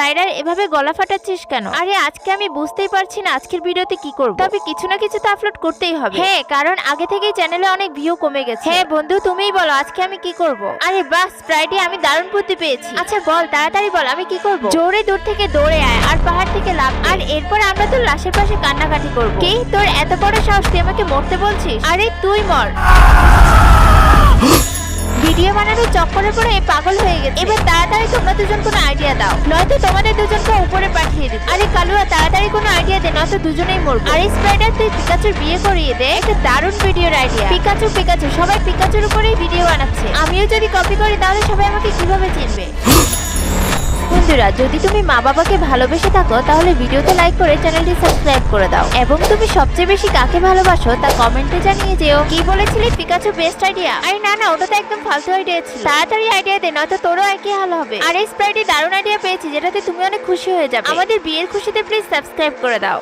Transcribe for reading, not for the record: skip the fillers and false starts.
স্প্রাইডার এভাবে গলা ফাটাচ্ছিস কেন? আরে আজকে আমি বুঝতেই পারছি না আজকের ভিডিওতে কি করব, তবে কিছু না কিছু তো আপলোড করতেই হবে। হ্যাঁ, কারণ আগে থেকেই চ্যানেলে অনেক ভিউ কমে গেছে। হ্যাঁ বন্ধু, তুমিই বলো আজকে আমি কি করব? আরে বাহ স্প্রাইডি, আমি দারুণ বুদ্ধি পেয়েছি। আচ্ছা বল, তাড়াতাড়ি বল আমি কি করব? জোরে দূর থেকে দৌড়ে আয় আর পাহাড় থেকে লাফ, আর এরপর আমরা তোর লাশের পাশে কান্নাকাটি করব। কি, তোর এত বড় সাহস, তুই আমাকে মরতে বলছিস? আরে তুই মর। ভিডিও বানানোর চক্করে পড়ে পাগল হয়ে গেছে। এবার তাড়াতাড়ি তোমরা দুজন কোনো আইডিয়া দাও, নয়তো তোমাদের দুজনকে উপরে পাঠিয়ে দিই। আরে কালুয়া, তাড়াতাড়ি কোনো আইডিয়া দে, নয়তো দুজনেই মরবো। আরে স্প্রাইডার, তুই পিকাচুর বিয়ে করিয়ে দে। একটা দারুণ ভিডিওর আইডিয়া। পিকাচু পিকাচু, সবাই পিকাচুর উপরেই ভিডিও বানাচ্ছে। আমিও যদি কপি করি তাহলে সবাই আমাকে কিভাবে চিনবে? বন্ধুরা, যদি তুমি মা বাবাকে ভালোবেসে থাকো তাহলে ভিডিওতে লাইক করে চ্যানেলটি সাবস্ক্রাইব করে দাও, এবং তুমি সবচেয়ে বেশি কাকে ভালোবাসো তা কমেন্টে জানিয়ে যেও। কি বলেছিলি পিকাচু বেস্ট আইডিয়া? আরে না না, ওটা তো একদম ফালতু আইডিয়া ছিল। তাড়াতাড়ি আইডিয়া দে, নয়তো তোরও একই হাল হবে। আরে স্প্রাইডি, দারুণ আইডিয়া পেয়েছি যেটাতে তুমি অনেক খুশি হয়ে যাবে। আমাদের বিয়ের খুশিতে প্লিজ সাবস্ক্রাইব করে দাও।